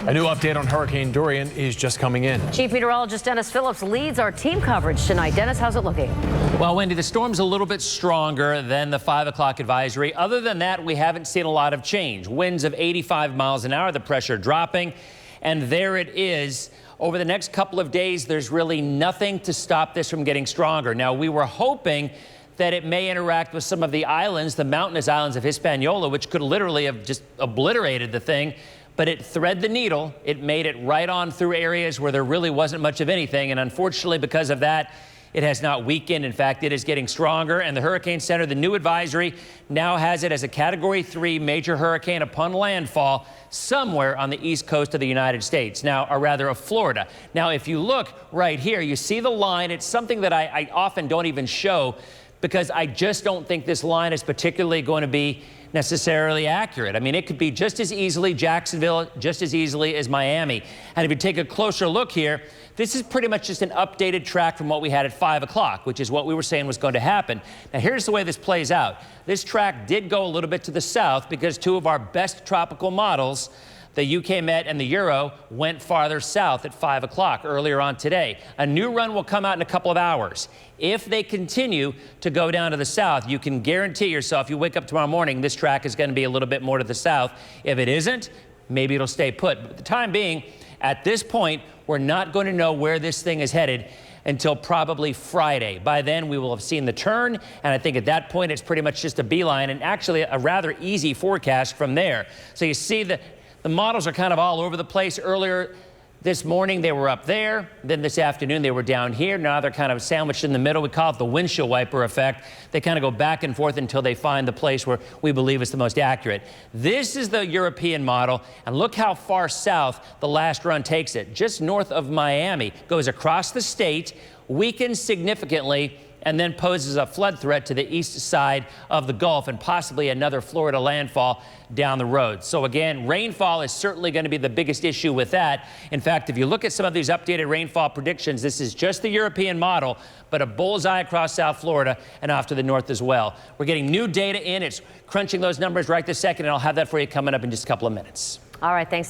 A new update on Hurricane Dorian is just coming in. Chief Meteorologist Dennis Phillips leads our team coverage tonight. Dennis, how's it looking? Well, Wendy, the storm's a little bit stronger than the 5 o'clock advisory. Other than that, we haven't seen a lot of change. Winds of 85 miles an hour, the pressure dropping. And there it is. Over the next couple of days, there's really nothing to stop this from getting stronger. Now, we were hoping that it may interact with some of the islands, the mountainous islands of Hispaniola, which could literally have just obliterated the thing. But it threaded the needle. It made it right on through areas where there really wasn't much of anything. And unfortunately, because of that, it has not weakened. In fact, it is getting stronger. And the Hurricane Center, the new advisory, now has it as a Category 3 major hurricane upon landfall somewhere on the east coast of the United States. Now, or rather of Florida. Now, if you look right here, you see the line. It's something that I often don't even show because I just don't think this line is particularly going to be necessarily accurate. I mean, it could be just as easily Jacksonville, just as easily as Miami. And if you take a closer look here, this is pretty much just an updated track from what we had at 5 o'clock, which is what we were saying was going to happen. Now, here's the way this plays out. This track did go a little bit to the south because two of our best tropical models, the UK Met and the Euro, went farther south at 5 o'clock earlier on today. A new run will come out in a couple of hours. If they continue to go down to the south, you can guarantee yourself, you wake up tomorrow morning, this track is going to be a little bit more to the south. If it isn't, maybe it'll stay put. But for the time being, at this point, we're not going to know where this thing is headed until probably Friday. By then, we will have seen the turn, and I think at that point, it's pretty much just a beeline and actually a rather easy forecast from there. So you see the models are kind of all over the place. Earlier this morning, they were up there. Then this afternoon, they were down here. Now they're kind of sandwiched in the middle. We call it the windshield wiper effect. They kind of go back and forth until they find the place where we believe is the most accurate. This is the European model, and look how far south the last run takes it. Just north of Miami, goes across the state, weakens significantly, and then poses a flood threat to the east side of the Gulf and possibly another Florida landfall down the road. So again, rainfall is certainly going to be the biggest issue with that. In fact, if you look at some of these updated rainfall predictions, this is just the European model, but a bullseye across South Florida and off to the north as well. We're getting new data in. It's crunching those numbers right this second, and I'll have that for you coming up in just a couple of minutes. All right, thanks, Dan.